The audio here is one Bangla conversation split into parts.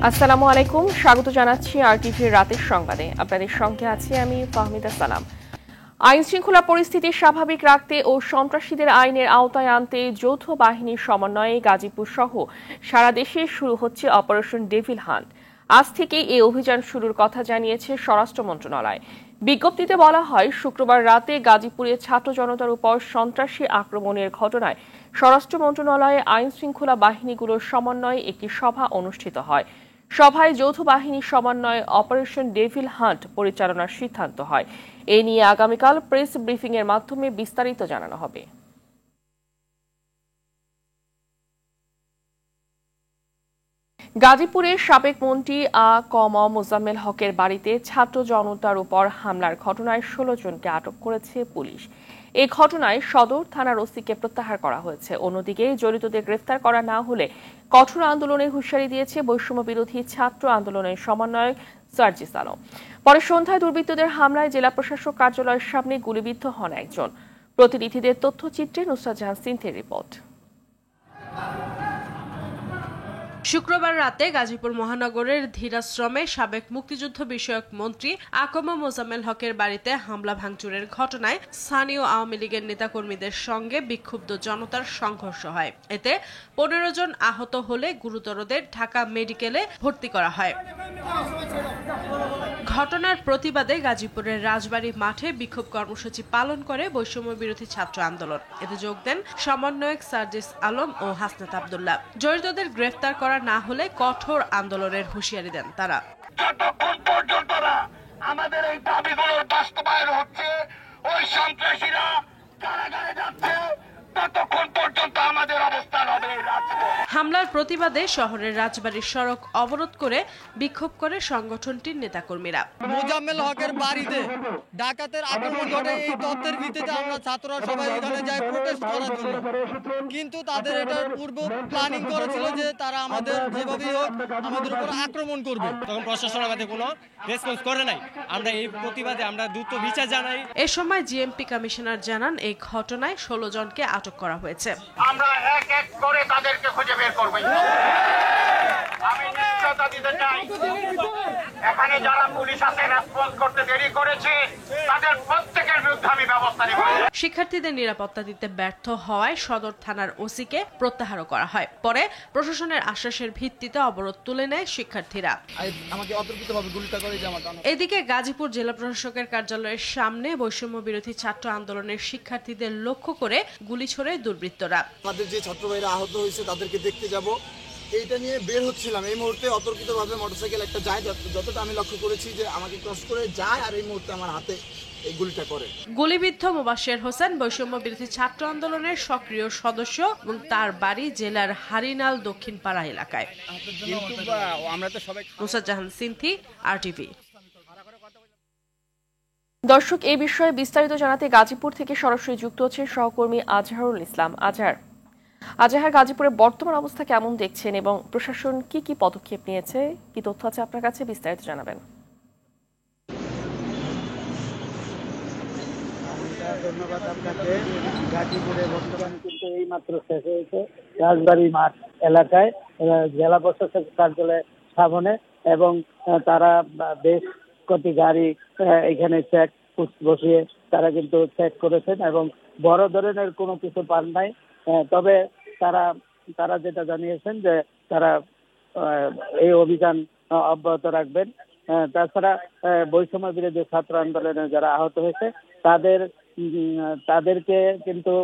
আসসালামু আলাইকুম, স্বাগত জানাচ্ছি আরটিভির রাতের সংবাদে। আপনাদের সঙ্গে আছি আমি ফাহমিদা সালাম। আইন শৃঙ্খলা পরিস্থিতি স্বাভাবিক রাখতে ও সন্ত্রাসীদের আইনের আওতায় আনতে যৌথ বাহিনীর সমন্বয়ে গাজীপুর সহ সারা দেশে শুরু হচ্ছে অপারেশন ডেভিল হান্ট। আজ থেকেই এই অভিযান শুরুর কথা জানিয়েছে স্বরাষ্ট্র মন্ত্রণালয়। বিজ্ঞপ্তিতে বলা হয়, শুক্রবার রাতে গাজীপুরে ছাত্র জনতার উপর সন্ত্রাসী আক্রমণের ঘটনায় স্বরাষ্ট্র মন্ত্রণালয়ে আইন শৃঙ্খলা বাহিনীগুলোর সমন্বয়ে একটি সভা অনুষ্ঠিত হয়। সভায় যৌথ বাহিনীর সমন্বয়ে অপারেশন ডেভিল হান্ট পরিচালনার সিদ্ধান্ত হয়। এ নিয়ে আগামীকাল প্রেস ব্রিফিং এর মাধ্যমে বিস্তারিত জানানো হবে। গাজীপুরের সাবেক মন্ত্রী মোজাম্মেল হকের বাড়িতে ছাত্র জনতার উপর হামলার ঘটনায় ১৬ জনকে আটক করেছে পুলিশ। এই ঘটনায় সদর থানার ওসিকে প্রত্যাহার করা হয়েছে। অন্যদিকে জড়িতদের গ্রেফতার করা না হলে কঠোর আন্দোলনের হুঁশিয়ারি দিয়েছে বৈষম্য বিরোধী ছাত্র আন্দোলনের সমন্বয়ক সার্জিস আলম। পরে সন্ধ্যায় দুর্বৃত্তদের হামলায় জেলা প্রশাসক কার্যালয়ের সামনে গুলিবিদ্ধ হন একজন। প্রতিনিধিদের তথ্যচিত্রে নুসরাত জাহান সিনথির রিপোর্ট। শুক্রবার রাতে গাজীপুর মহানগরের ধীরাশ্রমে সাবেক মুক্তিযুদ্ধ বিষয়ক মন্ত্রী মোজাম্মেল হকের বাড়িতে হামলা ভাঙচুরের ঘটনায় স্থানীয় আওয়ামী লীগের নেতাকর্মীদের সঙ্গে বিক্ষুব্ধ জনতার সংঘর্ষ হয়। এতে ১৫ জন আহত হলে গুরুতরদের ঢাকা মেডিকেলে ভর্তি করা হয়। ঘটনার প্রতিবাদে গাজীপুরের রাজবাড়ী মাঠে বিক্ষোভ কর্মসূচি পালন করে বৈষম্য বিরোধী ছাত্র আন্দোলন। এতে যোগ দেন সমন্বয়ক সার্জিস আলম ও হাসনাত আব্দুল্লাহ। জড়িতদের গ্রেফতার করা না হলে কঠোর আন্দোলনের হুঁশিয়ারি দেন তারা। যতক্ষণ পর্যন্ত আমাদের এই দাবিগুলোর বাস্তবায়ন হচ্ছে, ওই সন্ত্রাসীরা কারাগারে যাচ্ছে, ততক্ষণ পর্যন্ত আমাদের অবস্থান হবে। হামলার প্রতিবাদে শহরের রাজবাড়ির সড়ক অবরোধ করে বিক্ষোভ করে সংগঠনটির নেতাকর্মীরা। মোজাম্মেল হকের বাড়িতে ডাকাতের আক্রমণ ঘটে, এই তথ্যের ভিত্তিতে আমরা ছাত্ররা সবাই এখানে যাই প্রোটেস্ট করার জন্য। কিন্তু তাদের এটা পূর্ব প্ল্যানিং করেছিল যে তারা আমাদের যেভাবেই হোক আমাদের উপর আক্রমণ করবে। তখন প্রশাসন আমাদের কোনো রেসপন্স করে নাই। আমরা এই প্রতিবাদে আমরা দ্রুত বিচার জানাই। এ সময় জিএমপি কমিশনার জানান, এই ঘটনায় ১৬ জনকে আটক করা হয়েছে। আমরা এক এক করে তাদেরকে খুঁজে বের করব। আমি নিশ্চয়তা দিতে চাই, এখানে যারা পুলিশ আছে রেসপন্স করতে দেরি করেছে, তাদের প্রত্যেকের বিরুদ্ধে আমি ব্যবস্থা নেব। শিক্ষার্থীদের নিরাপত্তা দিতে ব্যর্থ হওয়ায় সদর থানার ওসিকে প্রত্যাহারও করা হয়। পরে প্রশাসনের আশ্বাসের ভিত্তিতে অবরোধ তুলে নেয় শিক্ষার্থীরা। এদিকে গাজীপুর জেলা প্রশাসকের কার্যালয়ের সামনে বৈষম্য বিরোধী ছাত্র আন্দোলনের শিক্ষার্থীদের লক্ষ্য করে গুলি ছোড়ে দুর্বৃত্তরা। আমাদের যে ছাত্র ভাইরা আহত হয়েছে তাদেরকে দেখতে যাব, এইটা নিয়ে বের হচ্ছিলাম। এই মুহূর্তে অতর্কিতভাবে মোটরসাইকেল একটা যায়, যতটা আমি লক্ষ্য করেছি যে আমাকে ক্রস করে যায়, আর এই মুহূর্তে আমার হাতে এই গুলিটা করে। গুলিবিদ্ধ মোবাশ্বের হোসেন বৈষম্য বিরোধী ছাত্র আন্দোলনের সক্রিয় সদস্য এবং তার বাড়ি জেলার হারিনাল দক্ষিণ পাড়া এলাকায়। নুসরাত জাহান সিনথি, আরটিভি। দর্শক, এই বিষয়ে বিস্তারিত জানাতে গাজীপুর থেকে সরাসরি যুক্ত হচ্ছেন সহকর্মী আজহারুল ইসলাম। আজহার, গাজীপুরের বর্তমান অবস্থা কেমন দেখছেন এবং প্রশাসন কি কি পদক্ষেপ নিয়েছে, কি তথ্য আছে আপনার কাছে, বিস্তারিত জানাবেন। ধন্যবাদ আপনাকে। গাজীপুরে বর্তমানে কিন্তু এই মাত্র শেষ হয়েছে রাজবাড়ী মাঠ এলাকায় জেলা প্রশাসক কার্যালয়ের সামনে, এবং তারা বেশ কটি গাড়ি এখানে চেক বসিয়ে তারা কিন্তু চেক করেছেন এবং বড় ধরনের কোনো কিছু পান নাই। তবে তারা যেটা জানিয়েছেন যে তারা এই অভিযান অব্যাহত রাখবেন। তাছাড়া বৈষম্য বিরোধী ছাত্র আন্দোলনে যারা আহত হয়েছে তাদেরকে কিন্তু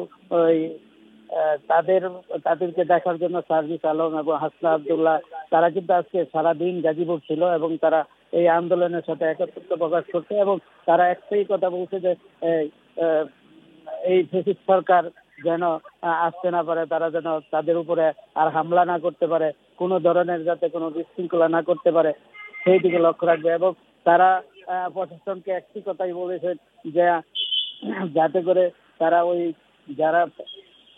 তাদেরকে দেখার জন্য সার্জিস আলম এবং হাসনাত আব্দুল্লাহ তারা কিন্তু আজকে সারাদিন গাজীপুর ছিল এবং তারা এই আন্দোলনের সাথে একত্রিত প্রকাশ করছে এবং তারা একটাই কথা বলছে যে এই ফ্যাসিস্ট সরকার যেন আসতে না পারে, তারা যেন তাদের উপরে আর হামলা না করতে পারে, কোনো ধরনের যাতে কোনো বিশৃঙ্খলা না করতে পারে সেই দিকে লক্ষ্য রাখবে। এবং তারা প্রশাসনকে একটি কথাই বলেছেন যে যাতে করে তারা ওই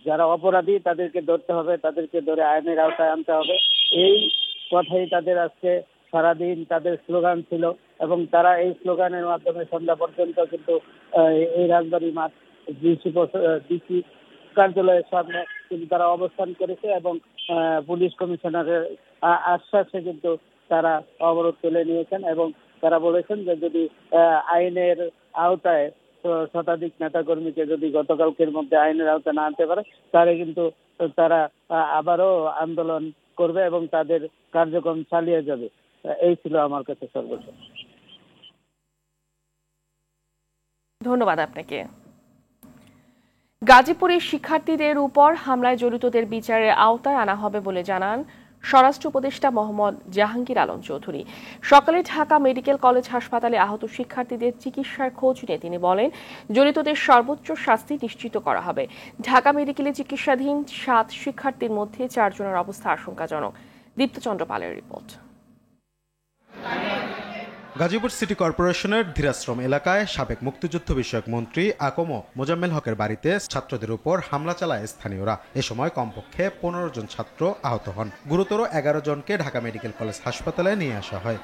যারা অপরাধী তাদেরকে ধরতে হবে, তাদেরকে ধরে আইনের আওতায় আনতে হবে। এই কথাই তাদের আজকে সারাদিন তাদের স্লোগান ছিল এবং তারা এই স্লোগানের মাধ্যমে সন্ধ্যা পর্যন্ত কিন্তু এই রাজবাড়ী মাঠ ডিসি কার্যালয়ের সামনে কিন্তু তারা অবস্থান করেছে এবং পুলিশ কমিশনারের আশ্বাসে কিন্তু তারা অবরোধ তুলে নিয়েছেন এবং তারা বলেছেন যে যদি আইনের আওতায় শতাধিক নেতাকর্মীকে যদি গতকালকের মধ্যে আইনের আওতায় না আনতে পারে তাহলে কিন্তু তারা আবারও আন্দোলন করবে এবং তাদের কার্যক্রম চালিয়ে যাবে। এই ছিল আমার কাছে সর্বোচ্চ। ধন্যবাদ আপনাকে। গাজীপুরের শিক্ষার্থীদের উপর হামলায় জড়িতদের বিচারের আওতায় আনা হবে বলে জানান স্বরাষ্ট্র উপদেষ্টা মোহাম্মদ জাহাঙ্গীর আলম চৌধুরী। সকালে ঢাকা মেডিকেল কলেজ হাসপাতালে আহত শিক্ষার্থীদের চিকিৎসার খোঁজ নিয়ে তিনি বলেন, জড়িতদের সর্বোচ্চ শাস্তি নিশ্চিত করা হবে। ঢাকা মেডিকেলে চিকিৎসাধীন 7 শিক্ষার্থীর মধ্যে 4 জনের অবস্থা আশঙ্কাজনক। দীপ্তচন্দ্র পালের রিপোর্ট। গাজীপুর সিটি কর্পোরেশনের ধীরাশ্রম এলাকায় সাবেক মুক্তিযুদ্ধ বিষয়ক মন্ত্রী আকম মোজাম্মেল হকের বাড়িতে ছাত্রদের উপর হামলা চালায় স্থানীয়রা। এ সময় কমপক্ষে 15 জন ছাত্র আহত হন। গুরুতর 11 জনকে ঢাকা মেডিকেল কলেজ হাসপাতালে নিয়ে আসা হয়।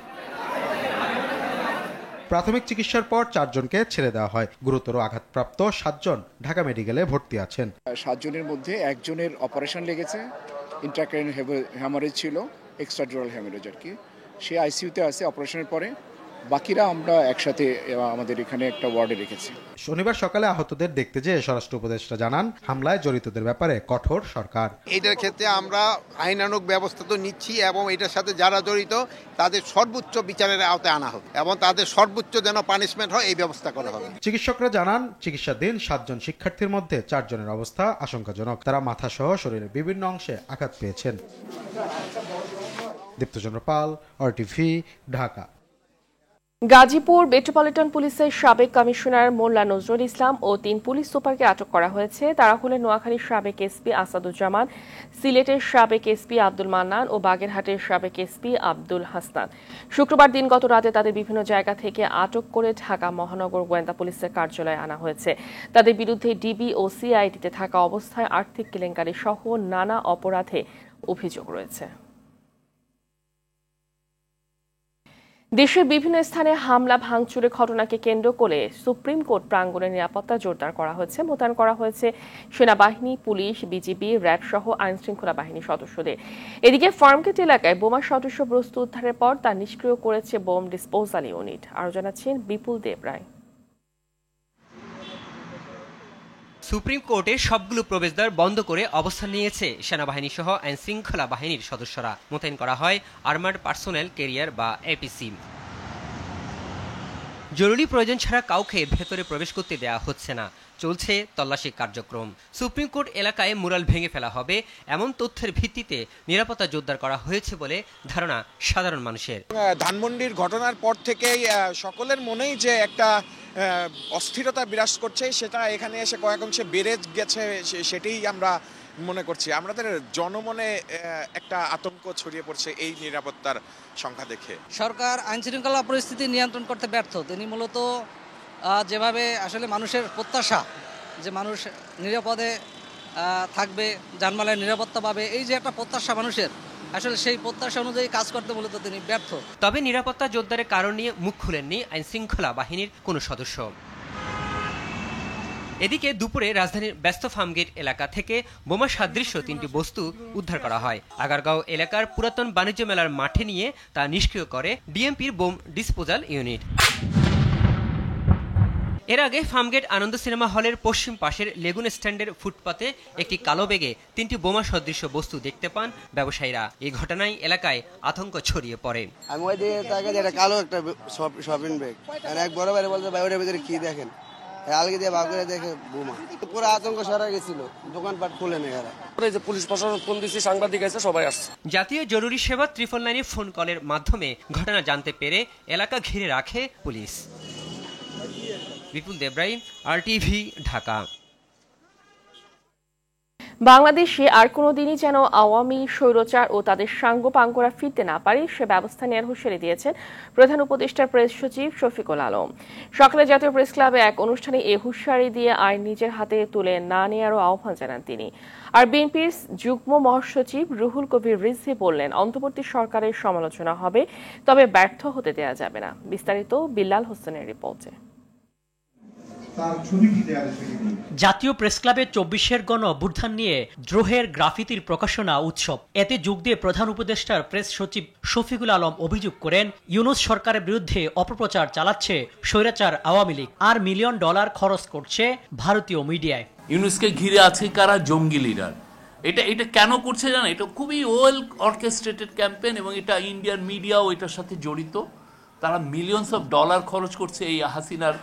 প্রাথমিক চিকিৎসার পর 4 জনকে ছেড়ে দেওয়া হয়। গুরুতর আঘাতপ্রাপ্ত 7 জন ঢাকা মেডিকেলে ভর্তি আছেন। 7 জনের মধ্যে 1 জনের অপারেশন লেগেছে, ইন্ট্রাক্রেনিয়াল হ্যামারেজ ছিল, এক্সট্রাডুরাল হ্যামারেজ আর কি। সে আইসিইউতে আছে অপারেশনের পরে। বাকিরা আমরা একসাথে আমাদের এখানে একটা ওয়ার্ডে রেখেছি। শনিবার সকালে আহতদের দেখতে যেয়ে স্বরাষ্ট্র উপদেষ্টা জানান, হামলায় জড়িতদের ব্যাপারে কঠোর সরকার। এটার ক্ষেত্রে আমরা আইনানুগ ব্যবস্থা তো নিচ্ছি এবং এটার সাথে যারা জড়িত তাদের সর্বোচ্চ বিচারের আওতায় আনা হবে এবং তাদের সর্বোচ্চ যেন পানিশমেন্ট হয় এই ব্যবস্থা করা হবে। চিকিৎসকরা জানান, চিকিৎসাধীন 7 জন শিক্ষার্থীর মধ্যে 4 জনের অবস্থা আশঙ্কাজনক। তারা মাথা সহ শরীরের বিভিন্ন অংশে আঘাত পেয়েছেন। দীপ্তচন্দ্র পাল, RTV, ঢাকা। গাজীপুর মেট্রোপলিটন পুলিশের সাবেক কমিশনার মোল্লা নজরুল ইসলাম ও 3 পুলিশ সুপারকে আটক করা হয়েছে। তারা হলেন নোয়াখালীর সাবেক এসপি আসাদুজ্জামান, সিলেটের সাবেক এসপি আব্দুল মান্নান ও বাগেরহাটের সাবেক এসপি আব্দুল হাসনান। শুক্রবার দিনগত রাতে তাদের বিভিন্ন জায়গা থেকে আটক করে ঢাকা মহানগর গোয়েন্দা পুলিশের কার্যালয়ে আনা হয়েছে। তাদের বিরুদ্ধে ডিবি ও সিআইডিতে থাকা অবস্থায় আর্থিক কেলেঙ্কারি সহ নানা অপরাধে অভিযোগ রয়েছে। দেশের বিভিন্ন স্থানে হামলা ভাঙচুরের ঘটনাকে কেন্দ্র করে সুপ্রিম কোর্ট প্রাঙ্গণে নিরাপত্তা জোরদার করা হয়েছে। মোতায়েন করা হয়েছে সেনাবাহিনী, পুলিশ, বিজিবি, র্যাব সহ আইন শৃঙ্খলা বাহিনীর সদস্যদের। এদিকে ফার্মগেট এলাকায় বোমা সদস্য বস্তু উদ্ধারের পর তা নিষ্ক্রিয় করেছে বোম ডিসপোজাল ইউনিট। আরও জানাচ্ছেন বিপুল দেব রায়। সুপ্রিম কোর্টের সবগুলো প্রবেশদ্বার বন্ধ করে অবস্থান নিয়েছে সেনাবাহিনী সহ আইন শৃঙ্খলা বাহিনীর সদস্যরা। মোতায়েন করা হয় আর্মার্ড পার্সোনেল ক্যারিয়ার বা এপিসি। জরুরি প্রয়োজন ছাড়া কাউকে ভেতরে প্রবেশ করতে দেওয়া হচ্ছে না। চলছে তল্লাশি কার্যক্রম। সুপ্রিম কোর্ট এলাকায় মুরাল ভেঙে ফেলা হবে এমন তথ্যের ভিত্তিতে নিরাপত্তা জোরদার করা হয়েছে বলে ধারণা সাধারণ মানুষের। ধানমন্ডির ঘটনার পর থেকেই সকলের মনেই যে একটা অস্থিরতা বিরাজ করছে, সেটা এখানে এসে কয়েক অংশে বেড়ে গেছে, সেটাই আমরা মনে করছি। আমাদের জনমনে একটা আতঙ্ক ছড়িয়ে পড়ছে এই নিরাপত্তার সংখ্যা দেখে। সরকার আইন শৃঙ্খলা পরিস্থিতি নিয়ন্ত্রণ করতে ব্যর্থ। তিনি মূলত যেভাবে আসলে মানুষের প্রত্যাশা যে মানুষ নিরাপদে থাকবে, জানমালের নিরাপত্তা পাবে, এই যে একটা প্রত্যাশা মানুষের, আসলে সেই প্রত্যাশা অনুযায়ী কাজ করতে মূলত তিনি ব্যর্থ। তবে নিরাপত্তা জোরদারের কারণ নিয়ে মুখ খুলেননি আইন শৃঙ্খলা বাহিনীর কোনো সদস্য। এদিকে দুপুরে রাজধানীর ব্যস্ত ফার্মগেট এলাকা থেকে বোমা সাদৃশ্য 3টি বস্তু উদ্ধার করা হয়। আগারগাঁও এলাকার পুরাতন বাণিজ্য মেলার মাঠে নিয়ে তা নিষ্ক্রিয় করে ডিএমপির বোম ডিসপোজাল ইউনিট। এর আগে ফার্মগেট আনন্দ সিনেমা হলের পশ্চিম পাশের লেগুন স্ট্যান্ডের ফুটপাতে একটি কালো ব্যাগে 3টি বোমা সদৃশ্য বস্তু দেখতে পান ব্যবসায়ীরা। এই ঘটনায় এলাকায় আতঙ্ক ছড়িয়ে পড়ে। আমি ওই দিকে তাকাই, একটা কালো একটা শপিং ব্যাগ, এক বড় ভাই বলতে ভাই ওটার ভিতরে কি দেখেন, আলগে দিয়ে ভাগ করে দেখে বোমা। পুরো আতঙ্ক ছড়া গেছিল, দোকানপাট খুলে নেই। পুলিশ প্রশাসন ফোন দিচ্ছে, সাংবাদিক আছে, সবাই আসছে। জাতীয় জরুরি সেবা 999 ফোন কলের মাধ্যমে ঘটনা জানতে পেরে এলাকা ঘিরে রাখে পুলিশ। বিপুল দেবরাই, RTV, ঢাকা। বাংলাদেশে আর কোনোদিনই যেন আওয়ামী স্বৈরাচার ও তাদের সাঙ্গপাঙ্গরা ফিরতে না পারে সে ব্যবস্থা নেওয়ার হুঁশিয়ারি দিয়েছেন প্রধান উপদেষ্টার প্রেস সচিব শফিকুল আলম। সকালে জাতীয় প্রেস ক্লাবে এক অনুষ্ঠানে এ হুঁশিয়ারি দিয়ে আইন নিজের হাতে তুলে না নেওয়ারও আহ্বান জানান তিনি। আর বিএনপির যুগ্ম মহাসচিব রুহুল কবির রিজভী বললেন, অন্তর্বর্তী সরকারের সমালোচনা হবে, তবে ব্যর্থ হতে দেওয়া যাবে না। বিস্তারিত বিল্লাল হোসেনের রিপোর্টে। তার ছবিটি দেয়ালে থেকে দিই। জাতীয় প্রেসক্লাবে ২৪-এর গণ অভ্যুত্থান নিয়ে দ্রোহের গ্রাফিতির প্রকাশনা উৎসব। এতে যোগ দিয়ে প্রধান উপদেষ্টার প্রেস সচিব শফিকুল আলম অভিযোগ করেন, ইউনূস সরকারের বিরুদ্ধে অপপ্রচার চালাচ্ছে স্বৈরাচার আওয়ামী লীগ, আর $1 মিলিয়ন খরচ করছে ভারতীয় মিডিয়ায়। ইউনূসকে ঘিরে আছে কারা? জঙ্গি লিডার। এটা কেন করছে জানেন? এটা খুবই ওয়েল অর্কেস্ট্রেটেড ক্যাম্পেইন এবং এটা ইন্ডিয়ান মিডিয়াও এটার সাথে জড়িত। তারা $মিলিয়নস খরচ করছে এই হাসিনার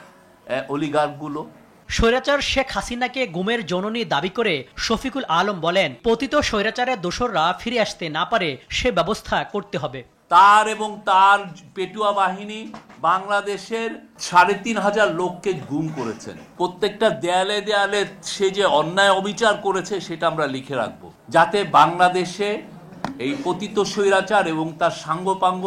অলিগার্কগুলো। স্বৈরাচার শেখ হাসিনাকে গুমের জননী দাবি করে শফিকুল আলম বলেন, পতিত স্বৈরাচারের দোসররা ফিরে আসতে না পারে সে ব্যবস্থা করতে হবে। তার এবং তার পেটুয়া বাহিনী বাংলাদেশের ৩,৫০০ লোককে গুম করেছেন। প্রত্যেকটা দেয়ালে দেয়ালে সে যে অন্যায় অবিচার করেছে সেটা আমরা লিখে রাখবো, যাতে বাংলাদেশে এই পতিত স্বৈরাচার এবং তার সাঙ্গপাঙ্গ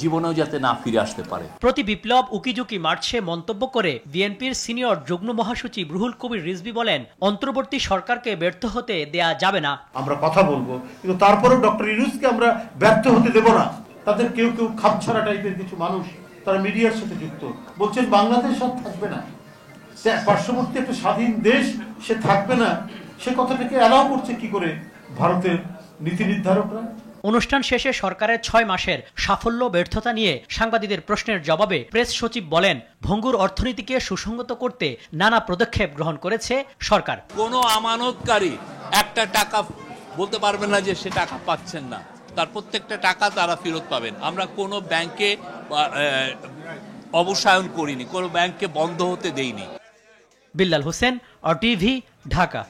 জীবনেও যাতে না ফিরে আসতে পারে। প্রতি বিপ্লব উকিঝুঁকি মারছে মন্তব্য করে বিএনপির সিনিয়র যুগ্ম মহাসচিব রুহুল কবির রিজভী বলেন, অন্তর্বর্তী সরকারকে ব্যর্থ হতে দেয়া যাবে না। আমরা কথা বলবো, কিন্তু তারপরেও ডক্টর ইউনূসকে আমরা ব্যর্থ হতে দেব না। তাদের কেউ কেউ খাপছাড়া টাইপের কিছু মানুষ তারা মিডিয়ার সাথে যুক্ত, বলছেন বাংলাদেশ সব থাকবে না, পার্শ্ববর্তী একটা স্বাধীন দেশ সে থাকবে না। সে কথাটাকে অ্যালাউ করছে কি করে ভারতের নীতি নির্ধারকরা? অনুষ্ঠান শেষে সরকারের ৬ মাসের সাফল্য ব্যর্থতা নিয়ে সাংবাদিকদের প্রশ্নের জবাবে প্রেস সচিব বলেন, ভঙ্গুর অর্থনীতিকে সুসংগত করতে নানা পদক্ষেপ গ্রহণ করেছে সরকার। কোনো আমানতকারী একটা টাকা বলতে পারবেন না যে সে টাকা পাচ্ছেন না, তার প্রত্যেকটা টাকা তারা ফেরত পাবেন। আমরা কোনো ব্যাংকে অবসায়ন করিনি, কোনো ব্যাংকে বন্ধ হতে দেইনি। বিল্লাল হোসেন, RTV, ঢাকা।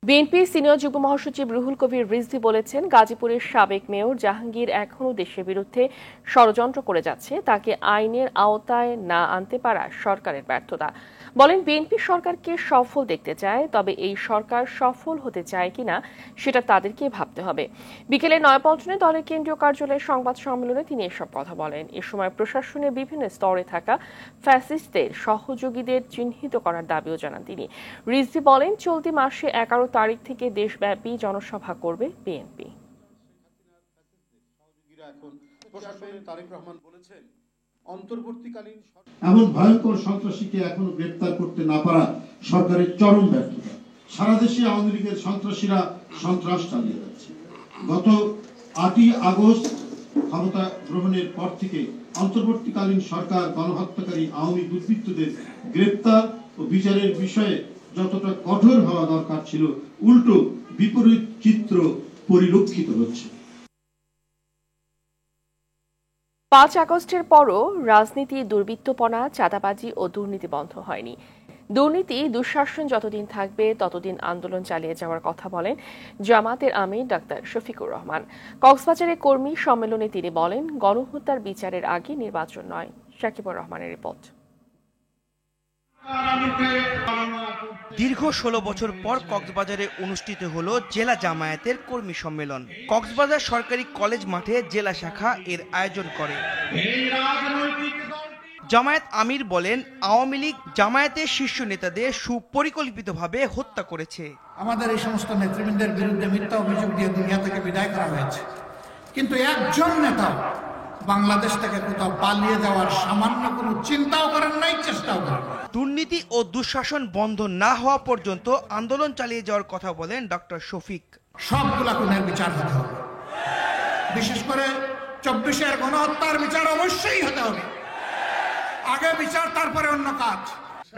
বিএনপির সিনিয়র যুগ্ম মহাসচিব রুহুল কবির রিজভী বলেছেন, গাজীপুরের সাবেক মেয়র জাহাঙ্গীর এখনও দেশের বিরুদ্ধে ষড়যন্ত্র করে যাচ্ছে। তাকে আইনের আওতায় না আনতে পারা সরকারের ব্যর্থতা। বলেন, বিএনপি সরকারকে সফল দেখতে চায়, তবে এই সরকার সফল হতে চায় কিনা সেটা তাদেরকে ভাবতে হবে। বিকেলে নয়াপল্টনে দলের কেন্দ্রীয় কার্যালয়ের সংবাদ সম্মেলনে তিনি এসব কথা বলেন। এ সময় প্রশাসনের বিভিন্ন স্তরে থাকা ফ্যাসিস্টদের সহযোগীদের চিহ্নিত করার দাবিও জানান তিনি। রিজভী বলেন, চলতি মাসে 11 তারিখ থেকে দেশব্যাপী জনসভা করবে বিএনপি। এমন ভয়ঙ্কর সন্ত্রাসীকে এখনো গ্রেপ্তার করতে না পারা সরকারের চরম ব্যর্থতা। সারা দেশে আওয়ামী লীগের সন্ত্রাসীরা সন্ত্রাস চালিয়ে যাচ্ছে। গত 8ই আগস্ট ক্ষমতা গ্রহণের পর থেকে অন্তর্বর্তীকালীন সরকার গণহত্যাকারী আওয়ামী দুর্বৃত্তদের গ্রেপ্তার ও বিচারের বিষয়ে যতটা কঠোর হওয়া দরকার ছিল, উল্টো বিপরীত চিত্র পরিলক্ষিত হচ্ছে। 5 আগস্টের পরও রাজনীতি, দুর্বৃত্তপনা, চাঁদাবাজি ও দুর্নীতি বন্ধ হয়নি। দুর্নীতি, দুঃশাসন যতদিন থাকবে ততদিন আন্দোলন চালিয়ে যাওয়ার কথা বলেন জামাতের আমির ডাক্তার শফিকুর রহমান। কক্সবাজারে কর্মী সম্মেলনে তিনি বলেন, গণহত্যার বিচারের আগে নির্বাচন নয়। শাকিবুর রহমানের রিপোর্ট। দীর্ঘ 16 বছর পর কক্সবাজারে অনুষ্ঠিত হলো জেলা জামায়াতের কর্মী সম্মেলন। কক্সবাজার সরকারি কলেজ মাঠে জেলা শাখা এর আয়োজন করে। জামায়াত আমির বলেন, আওয়ামী লীগ জামায়াতের শীর্ষ নেতাদের সুপরিকল্পিতভাবে হত্যা করেছে। আমাদের এই সমস্ত নেতৃবৃন্দের বিরুদ্ধে মিথ্যা অভিযোগ দিয়ে দুনিয়া থেকে বিদায় করা হয়েছে, কিন্তু একজন নেতা বাংলাদেশ থেকে কোথাও পালিয়ে যাওয়ার সামান্য কোনো চিন্তাও করেন নাই, চেষ্টাও করেন। দুর্নীতি ও দুঃশাসন বন্ধ না হওয়া পর্যন্ত আন্দোলন চালিয়ে যাওয়ার কথা বলেন ডক্টর শফিক। সবগুলা খুনের বিচার হতে হবে, বিশেষ করে 24-এর গণহত্যার বিচার অবশ্যই হতে হবে। আগে বিচার, তারপরে অন্য কাজ।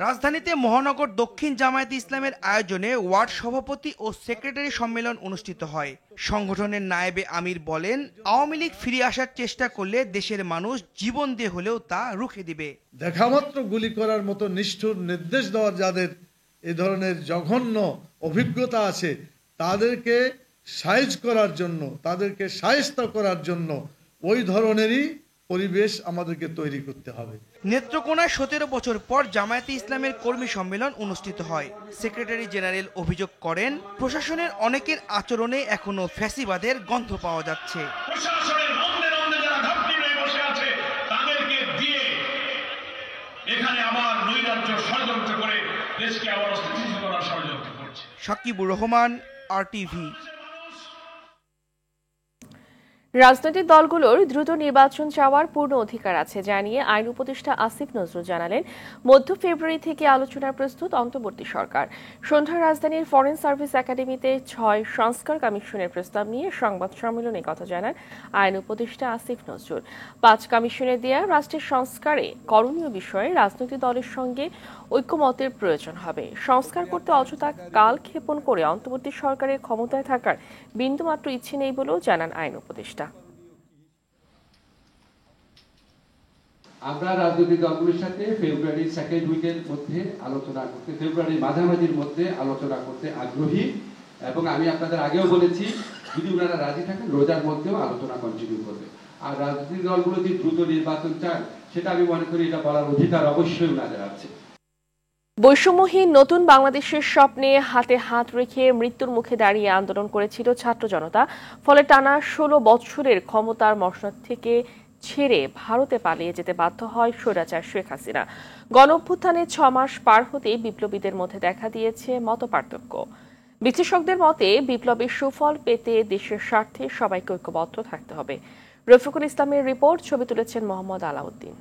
রাজধানীতে মহানগর দক্ষিণ জামায়াত ইসলামের আয়োজনে ওয়ার্ড সভাপতি ও সেক্রেটারি সম্মেলন অনুষ্ঠিত হয়। সংগঠনের নায়েবে আমির বলেন, আওয়ামী লীগ ফিরে আসার চেষ্টা করলে দেশের মানুষ জীবন দিয়ে হলেও তা রুখে দিবে। দেখামাত্র গুলি করার মতো নিষ্ঠুর নির্দেশ দেওয়ার যাদের এ ধরনের জঘন্য অভিজ্ঞতা আছে, তাদেরকে সাইজ করার জন্য, তাদেরকে শায়েস্তা করার জন্য ওই ধরনেরই পরিবেশ আমাদেরকে তৈরি করতে হবে। নেত্রকোনায় 17 বছর পর জামায়াতে ইসলামের কর্মী সম্মেলন অনুষ্ঠিত হয়। সেক্রেটারি জেনারেল অভিযোগ করেন, প্রশাসনের অনেকের আচরণে এখনো ফ্যাসিবাদের গন্ধ পাওয়া যাচ্ছে। শাকিবুর রহমান, RTV। রাজনৈতিক দলগুলোর দ্রুত নির্বাচন চাওয়ার পূর্ণ অধিকার আছে জানিয়ে আইন উপদেষ্টা আসিফ নজরুল জানালেন, মধ্য ফেব্রুয়ারি থেকে আলোচনার প্রস্তুত অন্তর্বর্তী সরকার। সন্ধ্যায় রাজধানীর ফরেন সার্ভিস একাডেমিতে ৬ সংস্কার কমিশনের প্রস্তাব নিয়ে সংবাদ সম্মেলনে কথা জানান আইন উপদেষ্টা আসিফ নজরুল। ৫ কমিশনের দেয়া রাষ্ট্রের সংস্কারে করণীয় বিষয়ে রাজনৈতিক দলের সঙ্গে ঐক্যমতের প্রয়োজন হবে। সংস্কার করতে অযথা কালক্ষেপণ করে অন্তর্বর্তী সরকারের ক্ষমতায় থাকার বিন্দুমাত্র ইচ্ছে নেই বলেও জানান আইন উপদেষ্টা। আমরা রাজনৈতিক দলগুলোর সাথে ফেব্রুয়ারির সেকেন্ড উইকের মধ্যে আলোচনা করতে, ফেব্রুয়ারির মাঝামাঝির মধ্যে আলোচনা করতে আগ্রহী, এবং আমি আপনাদের আগেও বলেছি যদি ওনারা রাজি থাকেন রোজার মধ্যেও আলোচনা কন্টিনিউ করবে। আর রাজনৈতিক দলগুলো যে দ্রুত নির্বাচন চান সেটা আমি মনে করি এটা বলার অধিকার অবশ্যই ওনাদের আছে। বৈষম্যহীন নতুন বাংলাদেশের স্বপ্নে হাতে হাত রেখে মৃত্যুর মুখে দাঁড়িয়ে আন্দোলন করেছিল ছাত্র জনতা। ফলে টানা ১৬ বছরের ক্ষমতার মসনদ থেকে ছেড়ে ভারতে পালিয়ে যেতে বাধ্য হয় স্বৈরাচার শেখ হাসিনা। গণঅভ্যুত্থানে ৬ মাস পার হতেই বিপ্লবীদের মধ্যে দেখা দিয়েছে মতপার্থক্য। বিশ্লেষকদের মতে বিপ্লবের সুফল পেতে দেশের স্বার্থে সবাইকে ঐক্যবদ্ধ থাকতে হবে। রফিকুল ইসলামের রিপোর্ট, ছবি তুলেছেন মোহাম্মদ আলাউদ্দিন।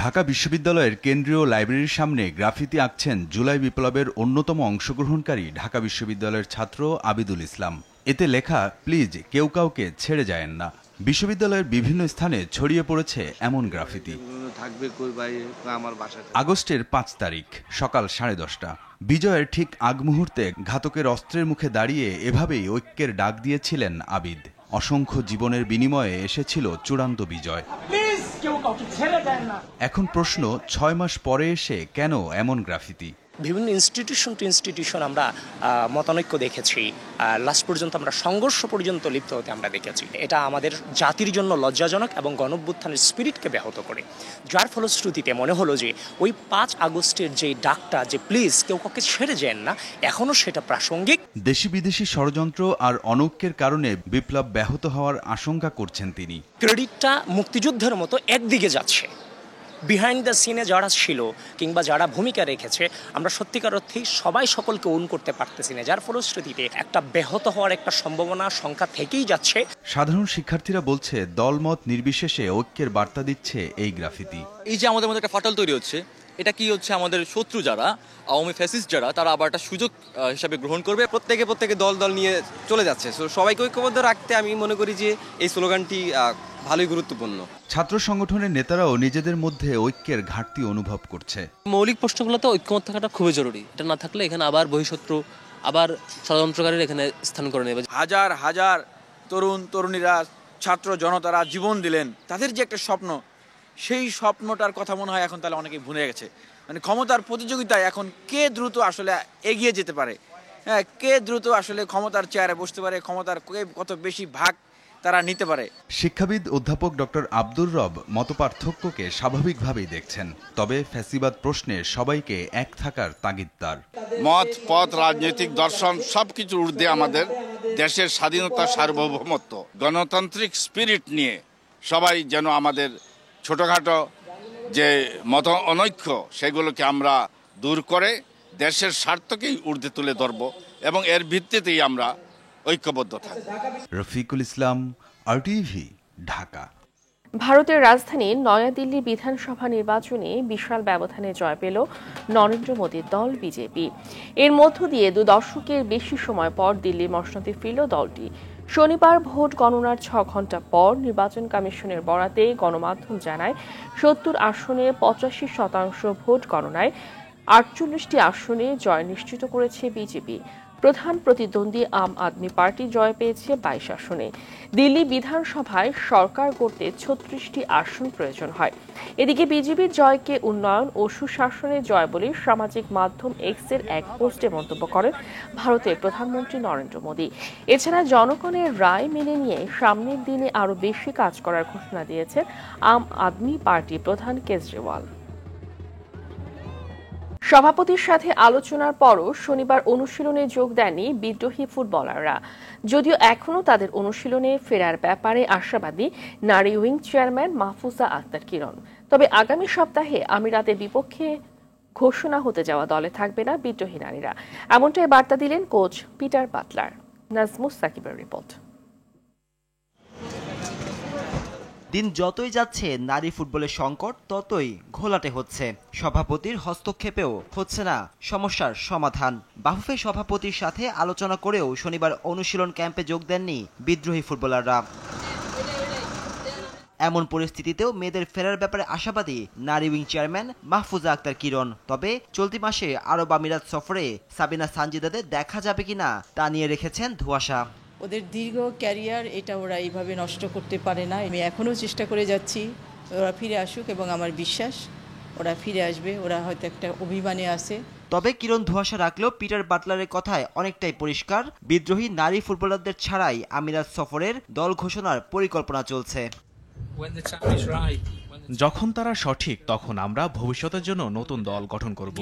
ঢাকা বিশ্ববিদ্যালয়ের কেন্দ্রীয় লাইব্রেরির সামনে গ্রাফিতি আঁকছেন জুলাই বিপ্লবের অন্যতম অংশগ্রহণকারী ঢাকা বিশ্ববিদ্যালয়ের ছাত্র আবিদুল ইসলাম। এতে লেখা, প্লিজ কেউ কাউকে ছেড়ে যায়েন না। বিশ্ববিদ্যালয়ের বিভিন্ন স্থানে ছড়িয়ে পড়েছে এমন গ্রাফিতি। আগস্টের ৫ তারিখ সকাল 10:30 বিজয়ের ঠিক আগ মুহূর্তে ঘাতকের অস্ত্রের মুখে দাঁড়িয়ে এভাবেই ঐক্যের ডাক দিয়েছিলেন আবিদ। অসংখ্য জীবনের বিনিময়ে এসেছিল চূড়ান্ত বিজয়। এখন প্রশ্ন, ৬ মাস পরে এসে কেন এমন গ্রাফিতি? বিভিন্ন ইনস্টিটিউশন টু ইনস্টিটিউশন আমরা মতানৈক্য দেখেছি, লাস্ট পর্যন্ত আমরা সংঘর্ষ পর্যন্ত লিপ্ত হতে আমরা দেখেছি। এটা আমাদের জাতির জন্য লজ্জাজনক এবং গণঅভ্যুত্থানের স্পিরিটকে ব্যাহত করে, যার ফলশ্রুতিতে মনে হলো যে ওই ৫ আগস্টের যে ডাকটা যে প্লিজ কেউ কাউকে ছেড়ে যান না, এখনও সেটা প্রাসঙ্গিক। দেশি বিদেশি ষড়যন্ত্র আর অনৈক্যের কারণে বিপ্লব ব্যাহত হওয়ার আশঙ্কা করছেন তিনি। ক্রেডিটটা মুক্তিযুদ্ধের মতো একদিকে যাচ্ছে। বিহাইন্ড দ্য সিনে যারা ছিল কিংবা যারা ভূমিকা রেখেছে, আমরা সত্যিকার অর্থেই সবাই সকলকে ওন করতে পারতেছি না, যার ফলশ্রুতিতে একটা ব্যাহত হওয়ার একটা সম্ভাবনা সংখ্যা থেকেই যাচ্ছে। সাধারণ শিক্ষার্থীরা বলছে দলমত নির্বিশেষে ঐক্যের বার্তা দিচ্ছে এই গ্রাফিতি। এই যে আমাদের মধ্যে একটা ফাটল তৈরি হচ্ছে, এটা কি হচ্ছে, আমাদের শত্রু যারা আওয়ামী ফ্যাসিস্ট যারা, তারা আবার একটা সুযোগ হিসাবে গ্রহণ করবে। প্রত্যেকে দল নিয়ে চলে যাচ্ছে। সবাইকে ঐক্যবদ্ধ রাখতে আমি মনে করি যে এই স্লোগানটি ভালোই গুরুত্বপূর্ণ। ছাত্র সংগঠনের নেতারাও নিজেদের মধ্যে ঐক্যের ঘাটতি অনুভব করছে। মৌলিক প্রশ্নগুলোতে ঐক্যমত থাকাটা খুবই জরুরি। এটা না থাকলে এখানে আবার বহিঃশত্রু, আবার ষড়যন্ত্রকারীরা এখানে স্থান করে নেবে। হাজার হাজার তরুণ তরুণীরা, ছাত্র জনতারা জীবন দিলেন, তাদের যে একটা স্বপ্ন, সেই স্বপ্নটার কথা মনে হয় এখন তাহলে অনেকেই ভুলে গেছে। মানে ক্ষমতার প্রতিযোগিতায় এখন কে দ্রুত আসলে এগিয়ে যেতে পারে, হ্যাঁ, কে দ্রুত আসলে ক্ষমতার চেয়ারে বসতে পারে, ক্ষমতার কত বেশি ভাগ তারা নিতে পারে। শিক্ষাবিদ অধ্যাপক ডক্টর আব্দুর রব মতপার্থক্যকে স্বাভাবিকভাবেই দেখছেন, তবে ফ্যাসিবাদ প্রশ্নে সবাইকে এক থাকার তাগিদ তার। মত পথ রাজনৈতিক দর্শন সবকিছুর ঊর্ধ্বে আমাদের দেশের স্বাধীনতা, সার্বভৌমত্ব, গণতান্ত্রিক স্পিরিট নিয়ে সবাই যেন আমাদের ছোটখাটো যে মত অনৈক্য সেগুলোকে আমরা দূর করে দেশের স্বার্থকেই ঊর্ধ্বে তুলে ধরব এবং এর ভিত্তিতেই আমরা ঐক্যবদ্ধ থাকব। রফিকুল ইসলাম, আরটিভি, ঢাকা। ভারতের রাজধানী নয়াদিল্লি বিধানসভা নির্বাচনে বিশাল ব্যবধানে জয় পেল নরেন্দ্র মোদীর দল বিজেপি। এর মধ্য দিয়ে 2 দশকের বেশি সময় পর দিল্লির মসনদে ফিরল দলটি। শনিবার ভোট গণনার 6 ঘণ্টা পর নির্বাচন কমিশনের বরাতে গণমাধ্যম জানায় 70 আসনে 85% ভোট গণনায় 48টি আসনে জয় নিশ্চিত করেছে বিজেপি। প্রধান প্রতিদ্বন্দ্বী আম আদমি পার্টি জয় পেয়েছে 22 আসনে। দিল্লি বিধানসভায় সরকার গড়তে 36টি আসন প্রয়োজন হয়। এদিকে বিজেপির জয়কে উন্নয়ন ও সুশাসনের জয় বলে সামাজিক মাধ্যম এক্সের এক পোস্টে মন্তব্য করেন ভারতের প্রধানমন্ত্রী নরেন্দ্র মোদী। এছাড়া জনগণের রায় মেনে নিয়ে সামনের দিনে আরও বেশি কাজ করার ঘোষণা দিয়েছেন আম আদমি পার্টি প্রধান কেজরিওয়াল। সভাপতির সাথে আলোচনার পরও শনিবার অনুশীলনে যোগ দেননি বিদ্রোহী ফুটবলাররা। যদিও এখনও তাদের অনুশীলনে ফেরার ব্যাপারে আশাবাদী নারী উইং চেয়ারম্যান মাহফুজা আক্তার কিরণ। তবে আগামী সপ্তাহে আমিরাতের বিপক্ষে ঘোষণা হতে যাওয়া দলে থাকবে না বিদ্রোহী নারীরা, এমনটাই বার্তা দিলেন কোচ পিটার বাটলার। নাজমুস সাকিবের রিপোর্ট। দিন যতই যাচ্ছে নারী ফুটবলের সংকট ততই ঘোলাটে হচ্ছে। সভাপতির হস্তক্ষেপেও হচ্ছে না সমস্যার সমাধান। বাফুফে সভাপতির সাথে আলোচনা করেও শনিবার অনুশীলন ক্যাম্পে যোগ দেননি বিদ্রোহী ফুটবলাররা। এমন পরিস্থিতিতেও মেয়েদের ফেরার ব্যাপারে আশাবাদী নারী উইং চেয়ারম্যান মাহফুজা আক্তার কিরণ। তবে চলতি মাসে আরব আমিরাত সফরে সাবিনা সানজিদাদের দেখা যাবে কিনা তা নিয়ে রেখেছেন ধোঁয়াশা। ওদের দীর্ঘ ক্যারিয়ার, এটা ওরা এইভাবে নষ্ট করতে পারে না। আমি এখনও চেষ্টা করে যাচ্ছি ওরা ফিরে আসুক, এবং আমার বিশ্বাস ওরা ফিরে আসবে। ওরা হয়তো একটা অভিমানে আছে। তবে কিরণ ধোঁয়াশা রাখলেও পিটার বাটলারের কথায় অনেকটাই পরিষ্কার, বিদ্রোহী নারী ফুটবলারদের ছাড়াই আমিরাত সফরের দল ঘোষণার পরিকল্পনা চলছে। যখন তারা সঠিক তখন আমরা ভবিষ্যতের জন্য নতুন দল গঠন করব।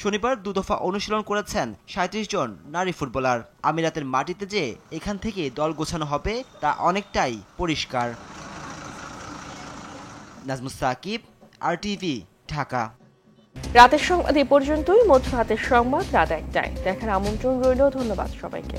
শনিবার দুদফা অনুশীলন করেছেন ৩৭ জন নারী ফুটবলার। আমিরাতের মাটিতে যে এখান থেকে দল গোছানো হবে তা অনেকটাই পরিষ্কার। নাজমুস সাকিব, RTV, ঢাকা। রাতের সংবাদ এ পর্যন্তই। মধ্যরাতের সংবাদ রাত ১টায় দেখার আমন্ত্রণ রইল। ধন্যবাদ সবাইকে।